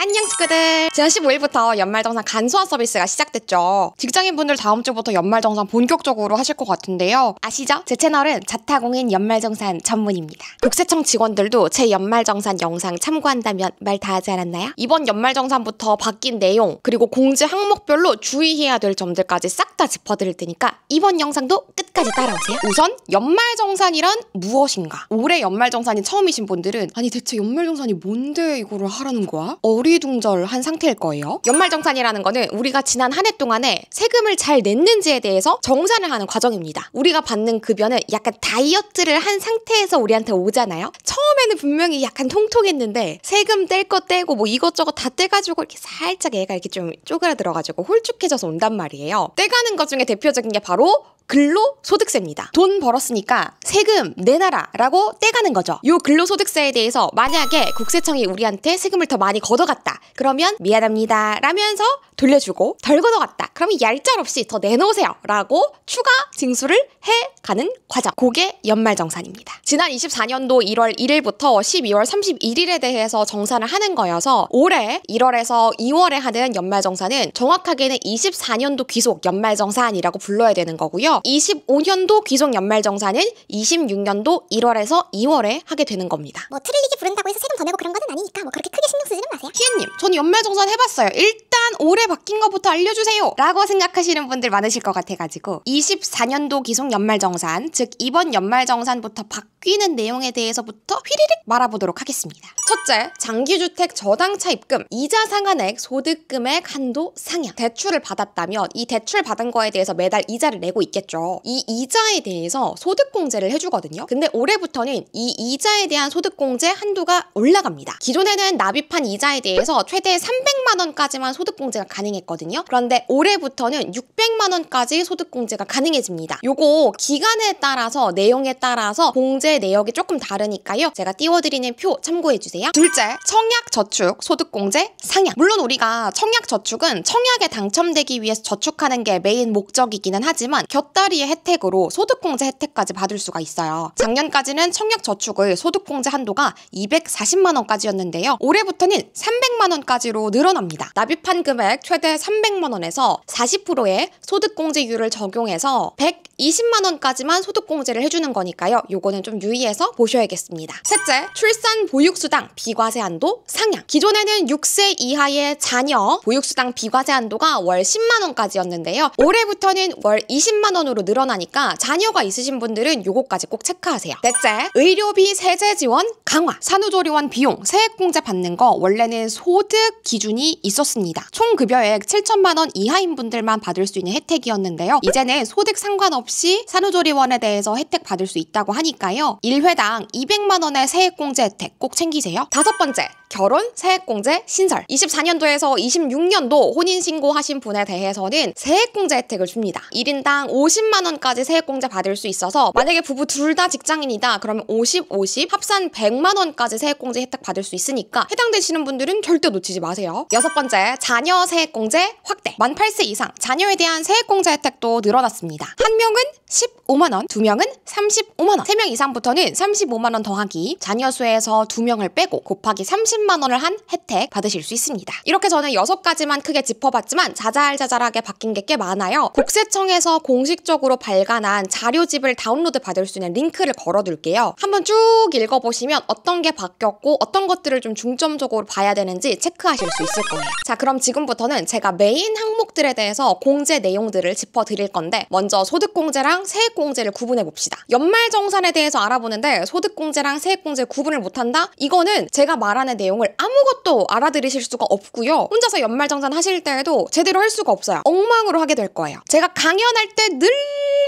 안녕 친구들! 지난 15일부터 연말정산 간소화 서비스가 시작됐죠. 직장인분들 다음 주부터 연말정산 본격적으로 하실 것 같은데요. 아시죠? 제 채널은 자타공인 연말정산 전문입니다. 국세청 직원들도 제 연말정산 영상 참고한다면 말 다 하지 않았나요? 이번 연말정산부터 바뀐 내용 그리고 공지 항목별로 주의해야 될 점들까지 싹 다 짚어드릴 테니까 이번 영상도 끝까지 따라오세요. 우선 연말정산이란 무엇인가? 올해 연말정산이 처음이신 분들은 아니 대체 연말정산이 뭔데 이거를 하라는 거야? 어리둥절한 상태일 거예요. 연말정산이라는 거는 우리가 지난 한 해 동안에 세금을 잘 냈는지에 대해서 정산을 하는 과정입니다. 우리가 받는 급여는 약간 다이어트를 한 상태에서 우리한테 오잖아요. 처음에는 분명히 약간 통통했는데 세금 뗄 거 떼고 뭐 이것저것 다 떼가지고 이렇게 살짝 얘가 이렇게 좀 쪼그라들어가지고 홀쭉해져서 온단 말이에요. 떼가는 것 중에 대표적인 게 바로 근로소득세입니다. 돈 벌었으니까 세금 내놔라 라고 떼가는 거죠. 요 근로소득세에 대해서 만약에 국세청이 우리한테 세금을 더 많이 걷어갔다 그러면 미안합니다 라면서 돌려주고, 덜 걷어갔다 그러면 얄짤없이 더 내놓으세요 라고 추가 징수를 해가는 과정, 그게 연말정산입니다. 지난 24년도 1월 1일부터 12월 31일에 대해서 정산을 하는 거여서 올해 1월에서 2월에 하는 연말정산은 정확하게는 24년도 귀속 연말정산이라고 불러야 되는 거고요. 25년도 귀속 연말정산은 26년도 1월에서 2월에 하게 되는 겁니다. 뭐 트릴리기 부른다고 해서 세금 더 내고 그런 건 아니니까 뭐 그렇게 크게 신경 쓰지는 마세요. 희애님, 저는 연말정산 해봤어요. 일단 올해 바뀐 것부터 알려주세요 라고 생각하시는 분들 많으실 것 같아가지고 24년도 귀속 연말정산, 즉 이번 연말정산부터 바뀌는 내용에 대해서부터 휘리릭 말아보도록 하겠습니다. 첫째, 장기주택 저당차 입금, 이자 상한액, 소득금액 한도 상향. 대출을 받았다면 이 대출 받은 거에 대해서 매달 이자를 내고 있겠죠. 이 이자에 대해서 소득공제를 해주거든요. 근데 올해부터는 이 이자에 대한 소득공제 한도가 올라갑니다. 기존에는 납입한 이자에 대해서 최대 300만 원까지만 소득공제가 가능했거든요. 그런데 올해부터는 600만 원까지 소득공제가 가능해집니다. 요거 기간에 따라서 내용에 따라서 공제 내역이 조금 다르니까요. 제가 띄워드리는 표 참고해주세요. 둘째, 청약저축 소득공제 상향. 물론 우리가 청약저축은 청약에 당첨되기 위해서 저축하는 게 메인 목적이기는 하지만 곁다리의 혜택으로 소득공제 혜택까지 받을 수가 있어요. 작년까지는 청약저축의 소득공제 한도가 240만 원까지였는데요. 올해부터는 300만 원까지로 늘어납니다. 납입한 금액 최대 300만 원에서 40%의 소득공제율을 적용해서 120만 원까지만 소득공제를 해주는 거니까요. 요거는 좀 유의해서 보셔야겠습니다. 셋째, 출산 보육수당 비과세 한도 상향. 기존에는 6세 이하의 자녀 보육수당 비과세 한도가 월 10만 원까지였는데요. 올해부터는 월 20만 원으로 늘어나니까 자녀가 있으신 분들은 요거까지 꼭 체크하세요. 넷째, 의료비 세제 지원 강화. 산후조리원 비용 세액공제 받는 거 원래는 소득 기준이 있었습니다. 총 급여액 7천만 원 이하인 분들만 받을 수 있는 혜택이었는데요. 이제는 소득 상관없이 산후조리원에 대해서 혜택 받을 수 있다고 하니까요. 1회당 200만 원의 세액공제 혜택 꼭 챙기세요. 다섯 번째, 결혼 세액공제 신설. 24년도에서 26년도 혼인신고 하신 분에 대해서는 세액공제 혜택을 줍니다. 1인당 50만 원까지 세액공제 받을 수 있어서 만약에 부부 둘 다 직장인이다 그러면 50, 50 합산 100만 원까지 세액공제 혜택 받을 수 있으니까 해당되시는 분들은 절대 놓치지 마세요. 여섯 번째, 자녀 세액공제 확대. 만 8세 이상 자녀에 대한 세액공제 혜택도 늘어났습니다. 한 명은 15만 원, 두 명은 35만 원, 3명 이상부터는 35만 원 더하기 자녀 수에서 2명을 빼고 곱하기 30만 원을 한 혜택 받으실 수 있습니다. 이렇게 저는 6가지만 크게 짚어봤지만 자잘자잘하게 바뀐 게 꽤 많아요. 국세청에서 공식적으로 발간한 자료집을 다운로드 받을 수 있는 링크를 걸어둘게요. 한번 쭉 읽어보시면 어떤 게 바뀌었고 어떤 것들을 좀 중점적으로 봐야 되는지 체크하실 수 있을 거예요. 자, 그럼 지금부터는 제가 메인 항목들에 대해서 공제 내용들을 짚어드릴 건데 먼저 소득공제랑 세액공제를 구분해 봅시다. 연말정산에 대해서 알아보는데 소득공제랑 세액공제 구분을 못한다? 이거는 제가 말하는 내용을 아무것도 알아들으실 수가 없고요. 혼자서 연말정산 하실 때에도 제대로 할 수가 없어요. 엉망으로 하게 될 거예요. 제가 강연할 때 늘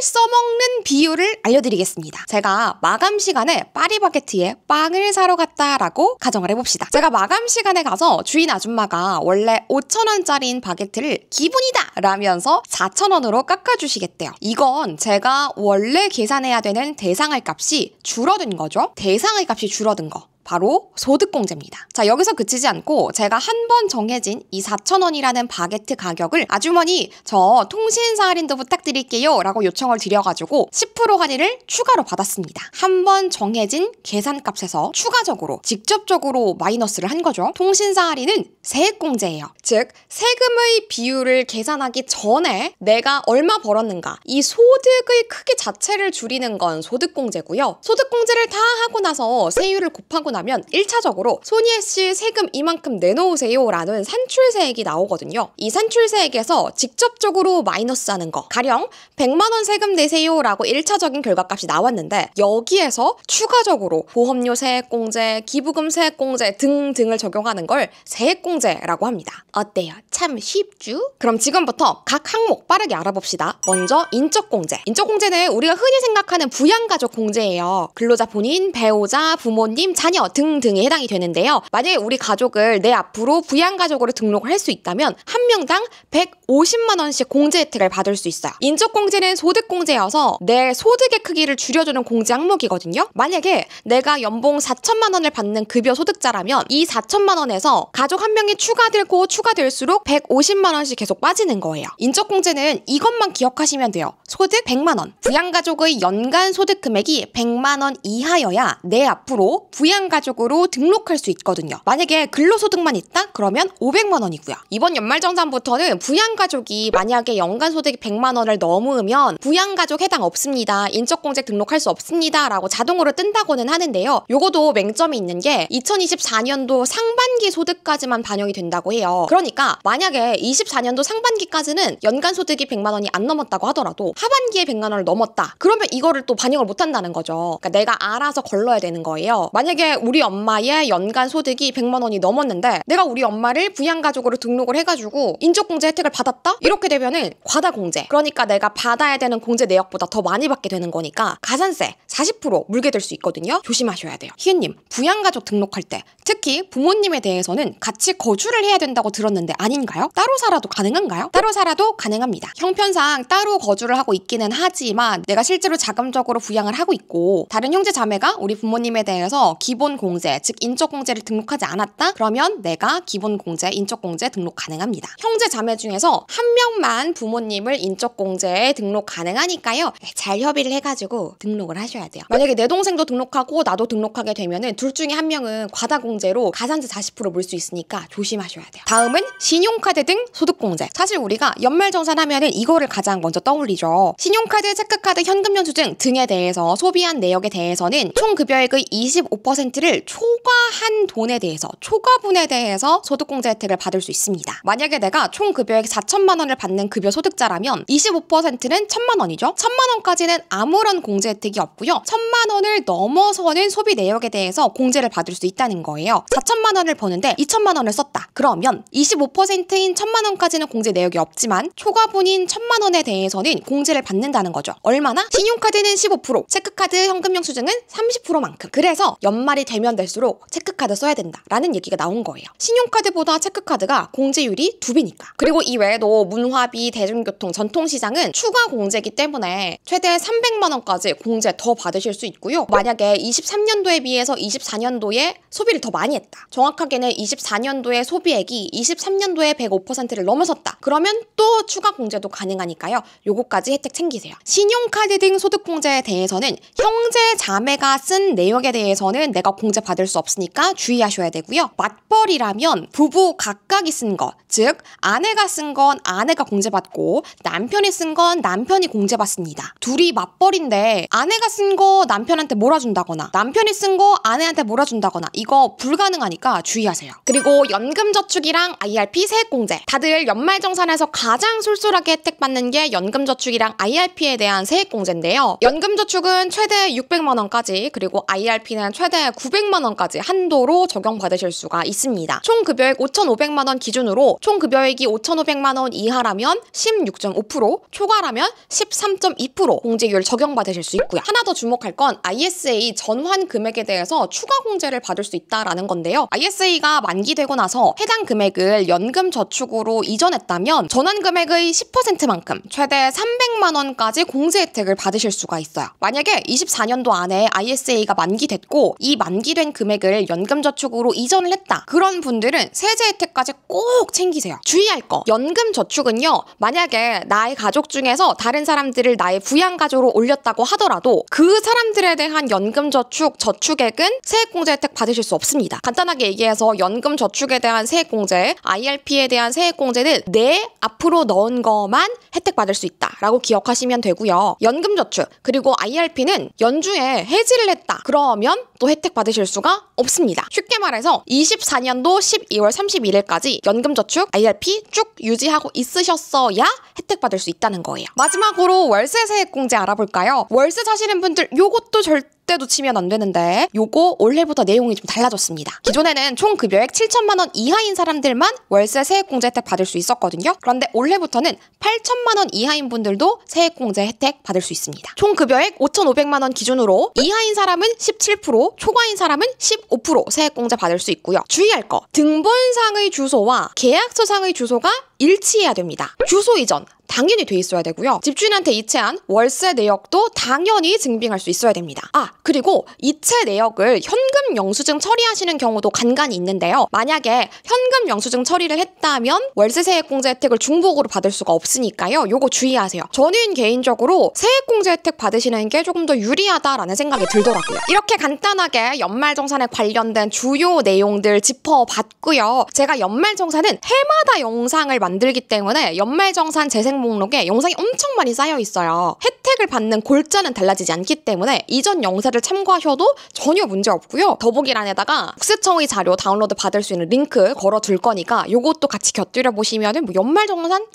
써먹는 비유를 알려드리겠습니다. 제가 마감 시간에 파리바게트에 빵을 사러 갔다라고 가정을 해봅시다. 제가 마감 시간에 가서 주인 아줌마가 원래 5,000원짜리인 바게트를 기분이다 라면서 4,000원으로 깎아주시겠대요. 이건 제가 원래 계산해야 되는 대상할 값이 줄어든 거죠. 대상의 값이 줄어든 거. 바로 소득공제입니다. 자, 여기서 그치지 않고 제가 한 번 정해진 이 4,000원이라는 바게트 가격을 아주머니 저 통신사 할인도 부탁드릴게요 라고 요청을 드려가지고 10% 할인을 추가로 받았습니다. 한 번 정해진 계산값에서 추가적으로 직접적으로 마이너스를 한 거죠. 통신사 할인은 세액공제예요. 즉 세금의 비율을 계산하기 전에 내가 얼마 벌었는가 이 소득의 크기 자체를 줄이는 건 소득공제고요. 소득공제를 다 하고 나서 세율을 곱하고 나면 1차적으로 손희애 씨 세금 이만큼 내놓으세요 라는 산출세액이 나오거든요. 이 산출세액에서 직접적으로 마이너스하는 거 가령 100만 원 세금 내세요 라고 1차적인 결과값이 나왔는데 여기에서 추가적으로 보험료 세액공제, 기부금 세액공제 등등을 적용하는 걸 세액공제라고 합니다. 어때요? 참 쉽죠? 그럼 지금부터 각 항목 빠르게 알아봅시다. 먼저 인적공제. 인적공제는 우리가 흔히 생각하는 부양가족 공제예요. 근로자 본인, 배우자, 부모님, 자녀 등등이 해당이 되는데요. 만약에 우리 가족을 내 앞으로 부양가족으로 등록을 할 수 있다면 한 명당 150만 원씩 공제 혜택을 받을 수 있어요. 인적공제는 소득공제여서 내 소득의 크기를 줄여주는 공제 항목이거든요. 만약에 내가 연봉 4천만 원을 받는 급여 소득자라면 이 4천만 원에서 가족 한 명이 추가될수록 150만 원씩 계속 빠지는 거예요. 인적공제는 이것만 기억하시면 돼요. 소득 100만 원. 부양가족의 연간 소득 금액이 100만 원 이하여야 내 앞으로 부양가족으로 등록할 수 있거든요. 만약에 근로소득만 있다? 그러면 500만 원이고요. 이번 연말정산부터는 부양가족이 만약에 연간 소득이 100만 원을 넘으면 부양가족 해당 없습니다. 인적공제 등록할 수 없습니다. 라고 자동으로 뜬다고는 하는데요. 요거도 맹점이 있는 게 2024년도 상반기 소득까지만 반영이 된다고 해요. 그러니까 만약에 24년도 상반기까지는 연간 소득이 100만 원이 안 넘었다고 하더라도 하반기에 100만 원을 넘었다. 그러면 이거를 또 반영을 못 한다는 거죠. 그러니까 내가 알아서 걸러야 되는 거예요. 만약에 우리 엄마의 연간 소득이 100만 원이 넘었는데 내가 우리 엄마를 부양가족으로 등록을 해가지고 인적공제 혜택을 받았다? 이렇게 되면은 과다공제. 그러니까 내가 받아야 되는 공제 내역보다 더 많이 받게 되는 거니까 가산세 40% 물게 될 수 있거든요. 조심하셔야 돼요. 희애님, 부양가족 등록할 때 특히 부모님에 대해서는 같이 거주를 해야 된다고 들었는데 아닌가요? 따로 살아도 가능한가요? 따로 살아도 가능합니다. 형편상 따로 거주를 하고 있기는 하지만 내가 실제로 자금적으로 부양을 하고 있고 다른 형제 자매가 우리 부모님에 대해서 기본공제, 즉 인적공제를 등록하지 않았다? 그러면 내가 기본공제, 인적공제 등록 가능합니다. 형제 자매 중에서 한 명만 부모님을 인적공제에 등록 가능하니까요. 잘 협의를 해가지고 등록을 하셔야 돼요. 만약에 내 동생도 등록하고 나도 등록하게 되면은 둘 중에 한 명은 과다공제로 가산세 40% 물 수 있으니까 조심하셔야 돼요. 다음은 신용카드 등 소득공제. 사실 우리가 연말정산하면은 이거를 가장 먼저 떠올리죠. 신용카드, 체크카드, 현금영수증 등에 대해서 소비한 내역에 대해서는 총 급여액의 25%를 초과한 돈에 대해서, 초과분에 대해서 소득공제 혜택을 받을 수 있습니다. 만약에 내가 총 급여액 4천만 원을 받는 급여 소득자라면 25%는 1,000만 원이죠. 1,000만 원까지는 아무런 공제 혜택이 없고요. 1,000만 원을 넘어서는 소비 내역에 대해서 공제를 받을 수 있다는 거예요. 4천만 원을 버는데 2천만 원을 썼다. 그러면 25%인 1,000만 원까지는 공제 내역이 없지만 초과분인 1,000만 원에 대해서는 공제를 받는다는 거죠. 얼마나? 신용카드는 15%, 체크카드, 현금영수증은 30%만큼. 그래서 연말이 되면 될수록 체크카드 써야 된다라는 얘기가 나온 거예요. 신용카드보다 체크카드가 공제율이 2배니까. 그리고 이 외에도 문화비, 대중교통, 전통시장은 추가 공제이기 때문에 최대 300만 원까지 공제 더 받으실 수 있고요. 만약에 23년도에 비해서 24년도에 소비를 더 많이 했다. 정확하게는 24년도의 소비액이 23년도에 105%를 넘어섰다. 그러면 또 추가 공제도 가능하니까요. 요거까지 혜택 챙기세요. 신용카드 등 소득공제에 대해서는 형제 자매가 쓴 내역에 대해서는 내가 공제 받을 수 없으니까 주의하셔야 되고요. 맞벌이라면 부부 각각이 쓴 것, 즉 아내가 쓴 건 아내가 공제받고 남편이 쓴 건 남편이 공제받습니다. 둘이 맞벌인데 아내가 쓴 거 남편한테 몰아준다거나 남편이 쓴 거 아내한테 몰아준다거나 이거 불가능하니까 주의하세요. 그리고 연금저축이랑 IRP 세액공제. 다들 연말정산에서 가장 쏠쏠하게 혜택받는 게 연금저축이랑 IRP에 대한 세액공제인데요. 연금저축은 최대 600만 원까지 그리고 IRP는 최대 900만 원까지 한도로 적용받으실 수가 있습니다. 총 급여액 5,500만 500만 원 기준으로 총 급여액이 5,500만 원 이하라면 16.5%, 초과라면 13.2% 공제율 적용받으실 수 있고요. 하나 더 주목할 건 ISA 전환 금액에 대해서 추가 공제를 받을 수 있다라는 건데요. ISA가 만기되고 나서 해당 금액을 연금저축으로 이전했다면 전환 금액의 10%만큼 최대 300만 원까지 공제 혜택을 받으실 수가 있어요. 만약에 24년도 안에 ISA가 만기됐고 이 만기된 금액을 연금저축으로 이전을 했다. 그런 분들은 세제 혜택까지 꼭 챙기세요. 주의할 거. 연금저축은요. 만약에 나의 가족 중에서 다른 사람들을 나의 부양가족으로 올렸다고 하더라도 그 사람들에 대한 연금저축 저축액은 세액공제 혜택 받으실 수 없습니다. 간단하게 얘기해서 연금저축에 대한 세액공제, IRP에 대한 세액공제는 내 앞으로 넣은 거만 혜택 받을 수 있다라고 기억하시면 되고요. 연금저축 그리고 IRP는 연중에 해지를 했다. 그러면 또 혜택 받으실 수가 없습니다. 쉽게 말해서 24년도 12월 31일까지 연금저축, IRP 쭉 유지하고 있으셨어야 혜택 받을 수 있다는 거예요. 마지막으로 월세 세액공제 알아볼까요? 월세 사시는 분들 요것도 절대 놓치면 안 되는데 요거 올해부터 내용이 좀 달라졌습니다. 기존에는 총 급여액 7천만 원 이하인 사람들만 월세 세액공제 혜택 받을 수 있었거든요. 그런데 올해부터는 8천만 원 이하인 분들도 세액공제 혜택 받을 수 있습니다. 총 급여액 5,500만 원 기준으로 이하인 사람은 17%, 초과인 사람은 15% 세액공제 받을 수 있고요. 주의할 거, 등본상의 주소와 계약서상의 주소가 일치해야 됩니다. 주소 이전 당연히 돼 있어야 되고요. 집주인한테 이체한 월세 내역도 당연히 증빙할 수 있어야 됩니다. 그리고 이체 내역을 현금 영수증 처리하시는 경우도 간간이 있는데요. 만약에 현금 영수증 처리를 했다면 월세 세액공제 혜택을 중복으로 받을 수가 없으니까요. 요거 주의하세요. 저는 개인적으로 세액공제 혜택 받으시는 게 조금 더 유리하다라는 생각이 들더라고요. 이렇게 간단하게 연말정산에 관련된 주요 내용들 짚어봤고요. 제가 연말정산은 해마다 영상을 만들기 때문에 연말정산 재생 목록에 영상이 엄청 많이 쌓여 있어요. 혜택을 받는 골자는 달라지지 않기 때문에 이전 영상을 참고하셔도 전혀 문제 없고요. 더보기란에다가 국세청의 자료 다운로드 받을 수 있는 링크 걸어둘 거니까 요것도 같이 곁들여 보시면 뭐 연말정산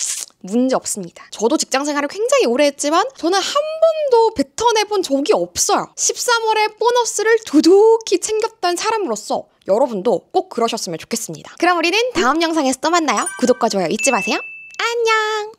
문제 없습니다. 저도 직장생활을 굉장히 오래 했지만 저는 한 번도 뱉어내본 적이 없어요. 13월에 보너스를 두둑히 챙겼던 사람으로서 여러분도 꼭 그러셨으면 좋겠습니다. 그럼 우리는 다음 영상에서 또 만나요. 구독과 좋아요 잊지 마세요. 안녕!